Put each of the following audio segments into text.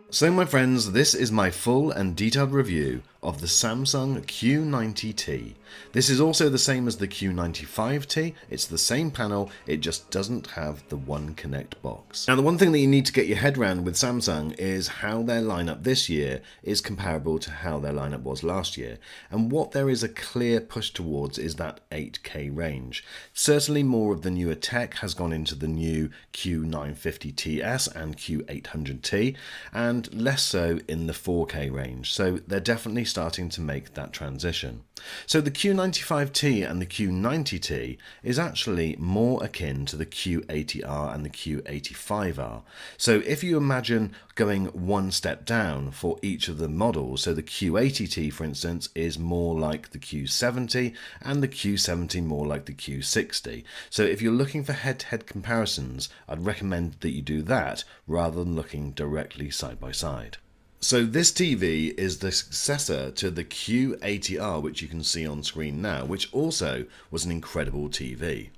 So my friends, this is my full and detailed review of the Samsung Q90T. This is also the same as the Q95T, it's the same panel, it just doesn't have the One Connect box. Now the one thing that you need to get your head around with Samsung is how their lineup this year is comparable to how their lineup was last year, and what there is a clear push towards is that 8K range. Certainly more of the newer tech has gone into the new Q950TS and Q800T, and less so in the 4K range, so they're definitely starting to make that transition. So the Q95T and the Q90T is actually more akin to the Q80R and the Q85R. So if you imagine going one step down for each of the models, so the Q80T for instance is more like the Q70 and the Q70 more like the Q60. So if you're looking for head-to-head comparisons, I'd recommend that you do that rather than looking directly side by side. So this TV is the successor to the Q80R, which you can see on screen now, which also was an incredible TV.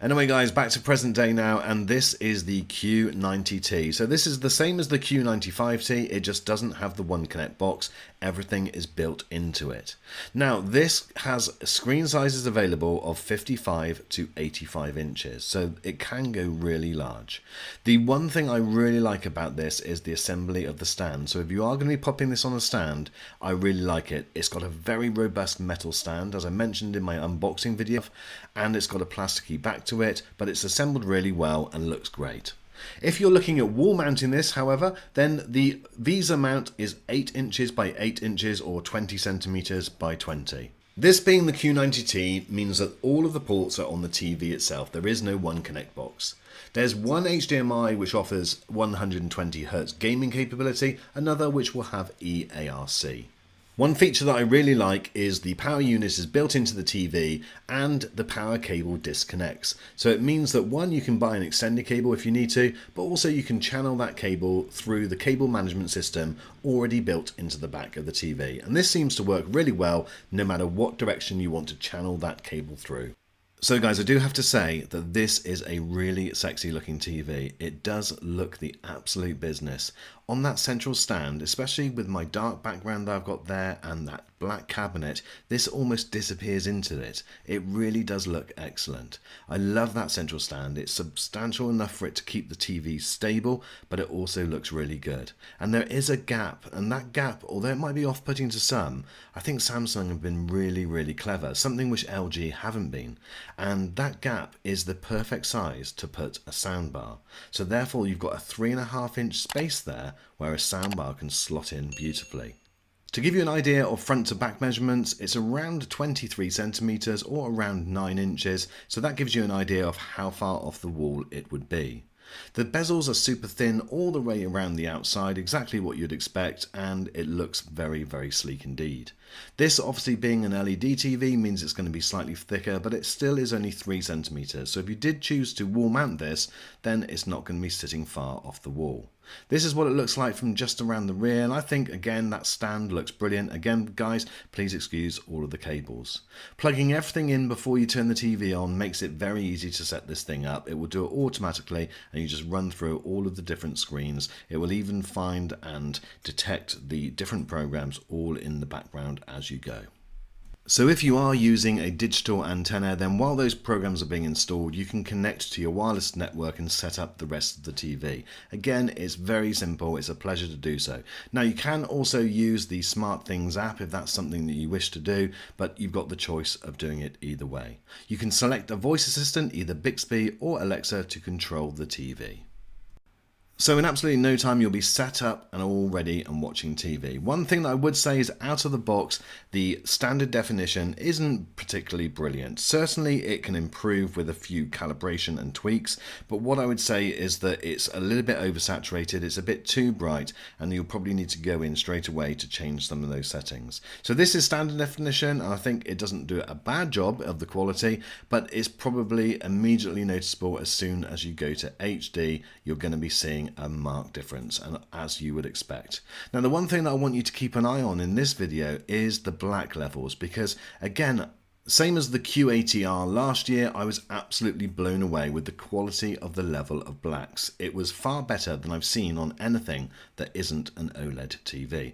Anyway guys, back to present day now, and this is the Q90T. So this is the same as the Q95T, it just doesn't have the One Connect box, everything is built into it. Now this has screen sizes available of 55 to 85 inches, so it can go really large. The one thing I really like about this is the assembly of the stand, so if you are going to be popping this on a stand, I really like it. It's got a very robust metal stand, as I mentioned in my unboxing video, and it's got a plasticky back to it, but it's assembled really well and looks great. If you're looking at wall mounting this, however, then the Visa mount is 8 inches by 8 inches or 20 centimeters by 20. This being the Q90T means that all of the ports are on the TV itself. There is no One Connect box. There's one HDMI which offers 120Hz gaming capability, another which will have eARC. One feature that I really like is the power unit is built into the TV and the power cable disconnects. So it means that one, you can buy an extended cable if you need to, but also you can channel that cable through the cable management system already built into the back of the TV. And this seems to work really well no matter what direction you want to channel that cable through. So guys, I do have to say that this is a really sexy looking TV. It does look the absolute business. On that central stand, especially with my dark background that I've got there and that black cabinet, this almost disappears into it. It really does look excellent. I love that central stand. It's substantial enough for it to keep the TV stable, but it also looks really good. And there is a gap, and that gap, although it might be off-putting to some, I think Samsung have been really clever, something which LG haven't been. And that gap is the perfect size to put a soundbar. So therefore you've got a 3.5-inch space there where a soundbar can slot in beautifully. To give you an idea of front to back measurements, it's around 23 centimeters or around 9 inches, so that gives you an idea of how far off the wall it would be. The bezels are super thin all the way around the outside, exactly what you'd expect, and it looks very sleek indeed. This obviously being an LED TV means it's going to be slightly thicker, but it still is only 3 centimeters, so if you did choose to wall mount this, then it's not going to be sitting far off the wall. This is what it looks like from just around the rear, and I think again that stand looks brilliant. Again guys, please excuse all of the cables. Plugging everything in before you turn the TV on makes it very easy to set this thing up. It will do it automatically and you just run through all of the different screens. It will even find and detect the different programs all in the background as you go. So if you are using a digital antenna, then while those programs are being installed, you can connect to your wireless network and set up the rest of the TV. Again, it's very simple. It's a pleasure to do so. Now you can also use the SmartThings app if that's something that you wish to do, but you've got the choice of doing it either way. You can select a voice assistant, either Bixby or Alexa, to control the TV. So in absolutely no time you'll be set up and all ready and watching TV. One thing that I would say is out of the box, the standard definition isn't particularly brilliant. Certainly it can improve with a few calibration and tweaks, but what I would say is that it's a little bit oversaturated, it's a bit too bright, and you'll probably need to go in straight away to change some of those settings. So this is standard definition, and I think it doesn't do a bad job of the quality, but it's probably immediately noticeable as soon as you go to HD, you're going to be seeing a marked difference, and as you would expect. Now the one thing that I want you to keep an eye on in this video is the black levels, because again Same as the Q80R last year, I was absolutely blown away with the quality of the level of blacks. It was far better than I've seen on anything that isn't an OLED TV.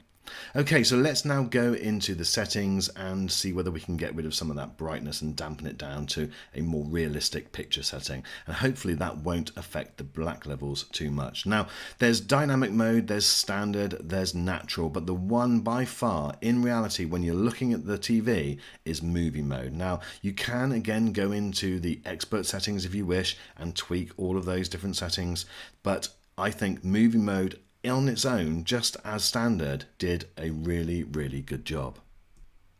Okay, so let's now go into the settings and see whether we can get rid of some of that brightness and dampen it down to a more realistic picture setting. And hopefully that won't affect the black levels too much. Now, there's dynamic mode, there's standard, there's natural, but the one by far, in reality, when you're looking at the TV, is movie mode. Now, you can again go into the expert settings if you wish and tweak all of those different settings, but I think movie mode on its own, just as standard, did a really good job.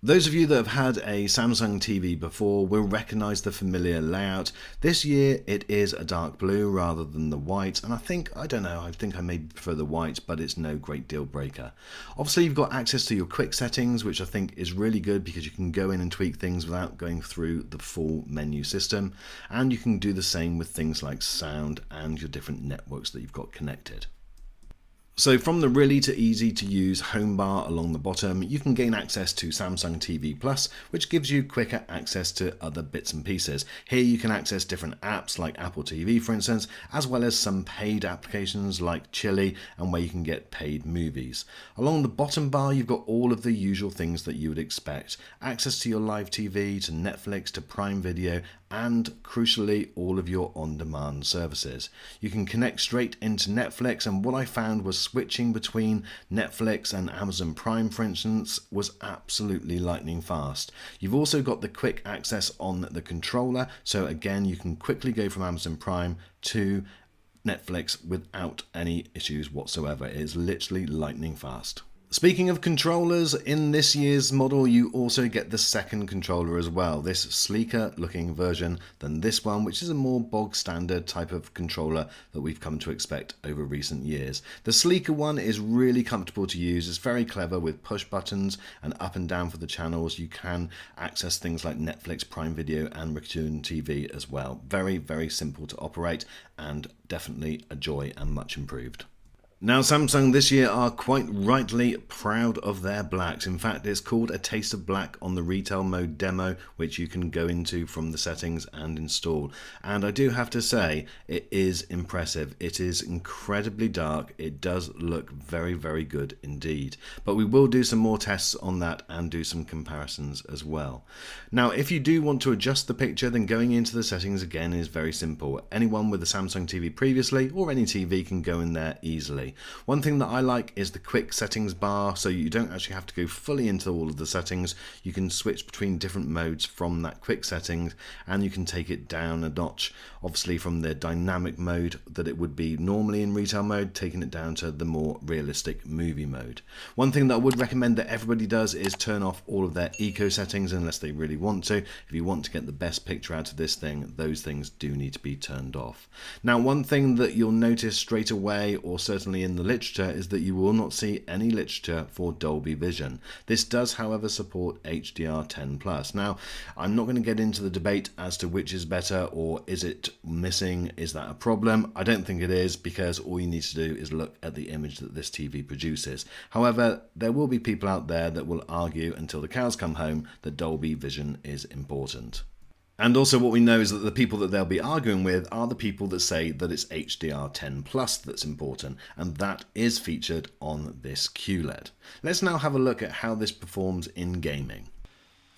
Those of you that have had a Samsung TV before will recognise the familiar layout. This year it is a dark blue rather than the white, and I think I may prefer the white, but it's no great deal breaker. Obviously you've got access to your quick settings, which I think is really good because you can go in and tweak things without going through the full menu system, and you can do the same with things like sound and your different networks that you've got connected. So from the really to easy to use home bar along the bottom, you can gain access to Samsung TV Plus, which gives you quicker access to other bits and pieces. Here you can access different apps like Apple TV, for instance, as well as some paid applications like Chili, and where you can get paid movies. Along the bottom bar, you've got all of the usual things that you would expect. Access to your live TV, to Netflix, to Prime Video, and crucially all of your on-demand services. You can connect straight into Netflix, and what I found was switching between Netflix and Amazon Prime, for instance, was absolutely lightning fast. You've also got the quick access on the controller, so again you can quickly go from Amazon Prime to Netflix without any issues whatsoever. It is literally lightning fast. Speaking of controllers, in this year's model you also get the second controller as well, this sleeker looking version than this one, which is a more bog standard type of controller that we've come to expect over recent years. The sleeker one is really comfortable to use, it's very clever with push buttons and up and down for the channels. You can access things like Netflix, Prime Video and Raccoon TV as well. Very simple to operate and definitely a joy and much improved. Now Samsung this year are quite rightly proud of their blacks. In fact, it's called a taste of black on the retail mode demo, which you can go into from the settings and install. And I do have to say, it is impressive. It is incredibly dark. It does look very good indeed. But we will do some more tests on that and do some comparisons as well. Now, if you do want to adjust the picture, then going into the settings again is very simple. Anyone with a Samsung TV previously or any TV can go in there easily. One thing that I like is the quick settings bar, so you don't actually have to go fully into all of the settings. You can switch between different modes from that quick settings, and you can take it down a notch, obviously from the dynamic mode that it would be normally in retail mode, taking it down to the more realistic movie mode. One thing that I would recommend that everybody does is turn off all of their eco settings unless they really want to. If you want to get the best picture out of this thing, those things do need to be turned off. Now, one thing that you'll notice straight away, or certainly in the literature, is that you will not see any literature for Dolby Vision. This does, however, support HDR10+. Now, I'm not going to get into the debate as to which is better or is it missing, is that a problem? I don't think it is, because all you need to do is look at the image that this TV produces. However, there will be people out there that will argue until the cows come home that Dolby Vision is important. And also what we know is that the people that they'll be arguing with are the people that say that it's HDR10+ that's important, and that is featured on this QLED. Let's now have a look at how this performs in gaming.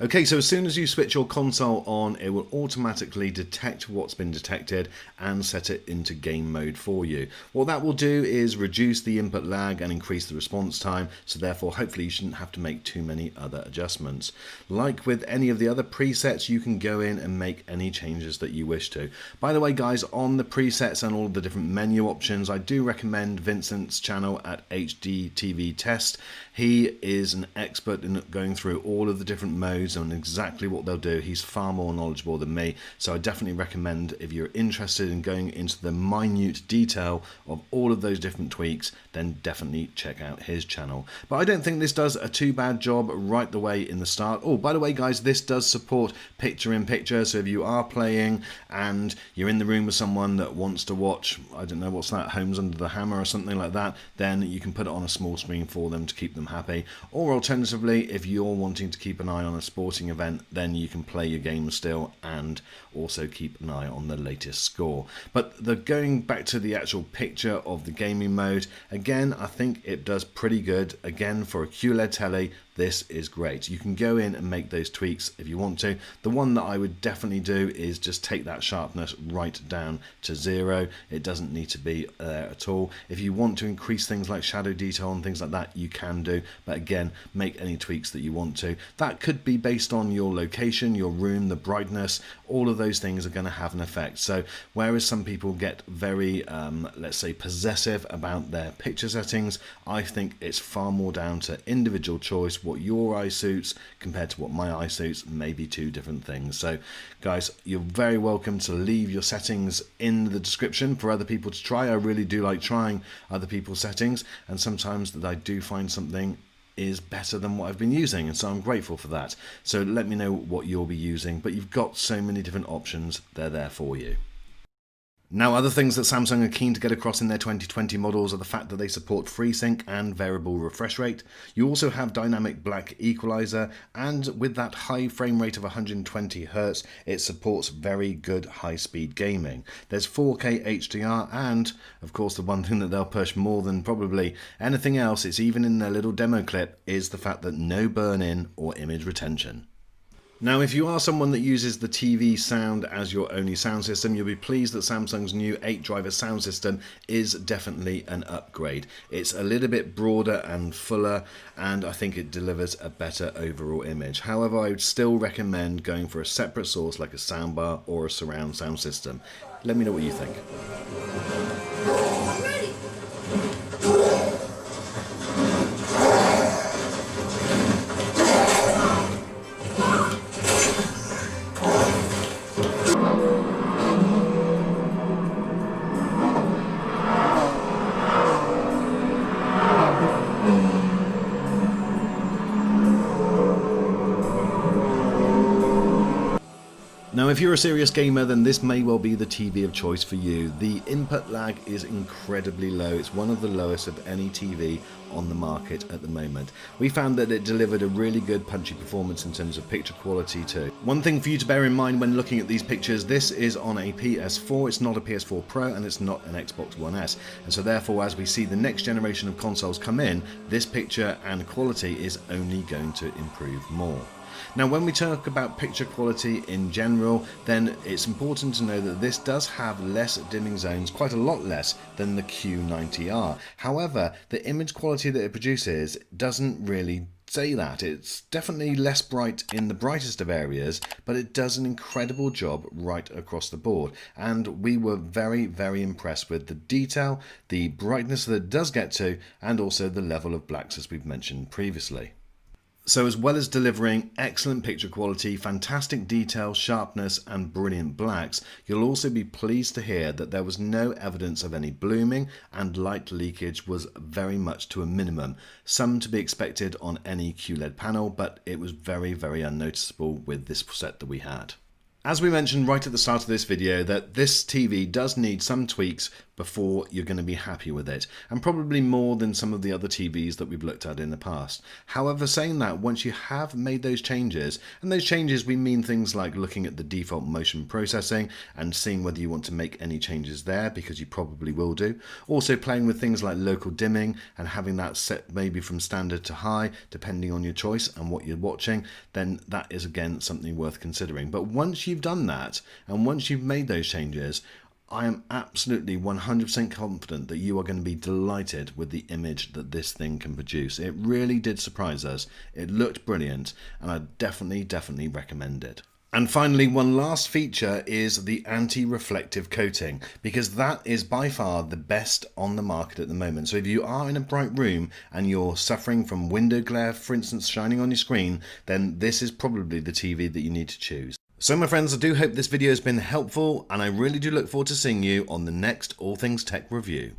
Okay, so as soon as you switch your console on, it will automatically detect what's been detected and set it into game mode for you. What that will do is reduce the input lag and increase the response time, so therefore hopefully you shouldn't have to make too many other adjustments. Like with any of the other presets, you can go in and make any changes that you wish to. By the way guys, on the presets and all of the different menu options, I do recommend Vincent's channel at HD TV Test. He is an expert in going through all of the different modes on exactly what they'll do. He's far more knowledgeable than me, so I definitely recommend, if you're interested in going into the minute detail of all of those different tweaks, then definitely check out his channel. But I don't think this does a too bad job right the way in the start. Oh, by the way guys, this does support picture-in-picture, so if you are playing and you're in the room with someone that wants to watch, I don't know, what's that, Homes Under the Hammer or something like that, then you can put it on a small screen for them to keep them happy. Or alternatively, if you're wanting to keep an eye on a sporting event, then you can play your game still and also keep an eye on the latest score. But going back to the actual picture of the gaming mode, again, I think it does pretty good. Again, for a QLED telly, this is great. You can go in and make those tweaks if you want to. The one that I would definitely do is just take that sharpness right down to 0. It doesn't need to be there at all. If you want to increase things like shadow detail and things like that, you can do. But again, make any tweaks that you want to. That could be based on your location, your room, the brightness. All of those things are going to have an effect. So whereas some people get very, let's say, possessive about their picture settings, I think it's far more down to individual choice. What your eye suits compared to what my eye suits may be two different things. So guys, you're very welcome to leave your settings in the description for other people to try. I really do like trying other people's settings, and sometimes that I do find something is better than what I've been using, and so I'm grateful for that. So let me know what you'll be using, but you've got so many different options, they're there for you. Now, other things that Samsung are keen to get across in their 2020 models are the fact that they support FreeSync and variable refresh rate. You also have dynamic black equalizer, and with that high frame rate of 120 Hz, it supports very good high-speed gaming. There's 4K HDR, and of course the one thing that they'll push more than probably anything else, it's even in their little demo clip, is the fact that no burn-in or image retention. Now, if you are someone that uses the TV sound as your only sound system, you'll be pleased that Samsung's new 8-driver sound system is definitely an upgrade. It's a little bit broader and fuller, and I think it delivers a better overall image. However, I would still recommend going for a separate source like a soundbar or a surround sound system. Let me know what you think. Now, if you're a serious gamer, then this may well be the TV of choice for you. The input lag is incredibly low. It's one of the lowest of any TV on the market at the moment. We found that it delivered a really good punchy performance in terms of picture quality too. One thing for you to bear in mind when looking at these pictures, this is on a PS4, it's not a PS4 Pro, and it's not an Xbox One S. And so therefore, as we see the next generation of consoles come in, this picture and quality is only going to improve more. Now, when we talk about picture quality in general, then it's important to know that this does have less dimming zones, quite a lot less than the Q90R. However, the image quality that it produces doesn't really say that. It's definitely less bright in the brightest of areas, but it does an incredible job right across the board. And we were very, very impressed with the detail, the brightness that it does get to, and also the level of blacks as we've mentioned previously. So as well as delivering excellent picture quality, fantastic detail, sharpness and brilliant blacks, you'll also be pleased to hear that there was no evidence of any blooming, and light leakage was very much to a minimum. Some to be expected on any QLED panel, but it was very, very unnoticeable with this set that we had. As we mentioned right at the start of this video, that this TV does need some tweaks before you're going to be happy with it, and probably more than some of the other TVs that we've looked at in the past. However, saying that, once you have made those changes, and those changes we mean things like looking at the default motion processing and seeing whether you want to make any changes there, because you probably will do. Also playing with things like local dimming and having that set maybe from standard to high, depending on your choice and what you're watching, then that is again something worth considering. But once you've done that, and once you've made those changes, I am absolutely 100% confident that you are going to be delighted with the image that this thing can produce. It really did surprise us. It looked brilliant, and I definitely recommend it. And finally, one last feature is the anti-reflective coating, because that is by far the best on the market at the moment. So if you are in a bright room and you're suffering from window glare, for instance, shining on your screen, then this is probably the TV that you need to choose. So my friends, I do hope this video has been helpful, and I really do look forward to seeing you on the next All Things Tech review.